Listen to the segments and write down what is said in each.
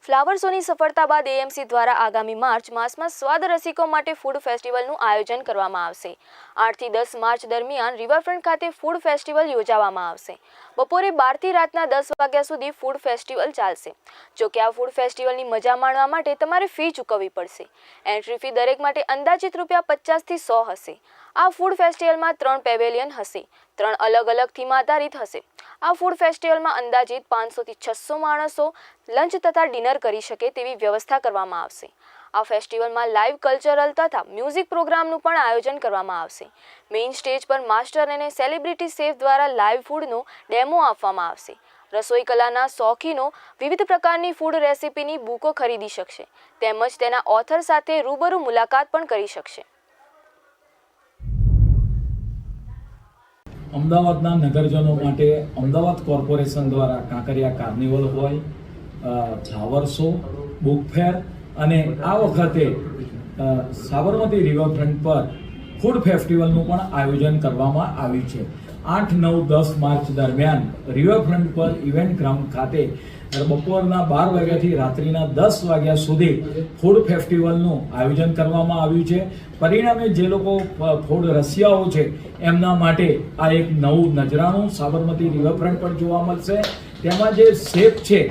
Flower શોની સફળતા બાદ એએમસી દ્વારા આગામી માર્ચ માસમાં સ્વાદ રસિકો માટે ફૂડ ફેસ્ટિવલનું આયોજન કરવામાં આવશે। 8 થી 10 માર્ચ દરમિયાન રિવરફ્રન્ટ ખાતે ફૂડ ફેસ્ટિવલ યોજવામાં આવશે। બપોરે 12 થી રાતના 10 વાગ્યા સુધી ફૂડ ફેસ્ટિવલ ચાલશે। જો કે આ ફૂડ ફેસ્ટિવલની મજા માણવા માટે તમારે ફી ચૂકવવી પડશે। એન્ટ્રી ફી દરેક માટે અંદાજિત ₹50 થી 100 હશે। આ ફૂડ ફેસ્ટિવલમાં 3 પેવેલિયન હશે, 3 અલગ-અલગ થીમ આધારિત હશે। આ ફૂડ ફેસ્ટિવલમાં અંદાજિત 500 થી 600 માણસો લંચ તથા ડિનર કરી શકે તેવી વ્યવસ્થા કરવામાં આવશે। આ ફેસ્ટિવલમાં લાઈવ કલ્ચરલ તથા મ્યુઝિક પ્રોગ્રામનું પણ આયોજન કરવામાં આવશે। મેઇન સ્ટેજ પર માસ્ટર અને સેલિબ્રિટી શેફ દ્વારા લાઈવ ફૂડનો ડેમો આપવામાં આવશે। રસોઈ કલાના શોખીનો વિવિધ પ્રકારની ફૂડ રેસિપીની બુકો ખરીદી શકશે, તેમજ તેના ઓથર સાથે રૂબરૂ મુલાકાત પણ કરી શકશે। અમદાવાદના નગરજનો માટે અમદાવાદ કોર્પોરેશન દ્વારા કાંકરિયા કાર્નિવલ હોય, ફ્લાવર શો, બુક ફેર અને આ વખતે સાબરમતી રિવરફ્રન્ટ પર ફૂડ ફેસ્ટિવલનું પણ આયોજન કરવામાં આવ્યું છે। 8, 9, 10 માર્ચ દરમિયાન રિવરફ્રન્ટ પર ઇવેન્ટ ગ્રાઉન્ડ ખાતે બપોરના 12 વાગ્યાથી રાત્રિના 10 વાગ્યા સુધી ફૂડ ફેસ્ટિવલનું આયોજન કરવામાં આવ્યું છે। પરિણામે જે લોકો ફૂડ રસિયાઓ છે એમના માટે આ એક નવું નજરાણું સાબરમતી રિવરફ્રન્ટ પર જોવા મળશે। તેમાં જે શેફ છે,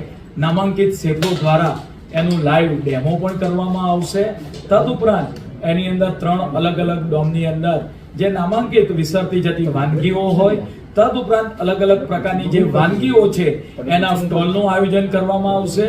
નામાંકિત શેફો દ્વારા એનું લાઈવ ડેમો પણ કરવામાં આવશે। તદુપરાંત એની અંદર 3 અલગ અલગ ડોમની અંદર જે નામાંકિત વિસરતી જતી વાનગીઓ હોય, તદુપરાંત અલગ અલગ પ્રકારની જે વાનગીઓ છે એના સ્ટોલનું આયોજન કરવામાં આવશે।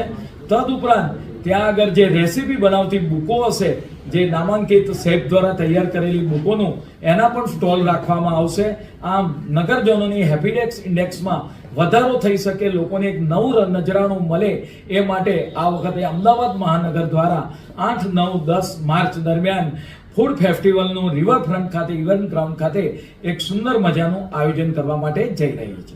તદુપરાંત ત્યાં આગળ જે રેસીપી બનાવતી બુકો હશે, જે નામાંકિત શેફ દ્વારા તૈયાર કરેલી બુકોનું એના પણ સ્ટોલ રાખવામાં આવશે। આમ નગરજનોની હેપીડેક્સ ઇન્ડેક્સમાં વધારો થઈ શકે, લોકોને એક નવું નજરાણું મળે એ માટે આ વખતે અમદાવાદ મહાનગર દ્વારા 8, 9, 10 માર્ચ દરમિયાન ફૂડ ફેસ્ટિવલનું રિવરફ્રન્ટ ખાતે ઇવેન્ટ ગ્રાઉન્ડ ખાતે એક સુંદર મજાનું આયોજન કરવા માટે જઈ રહી છે।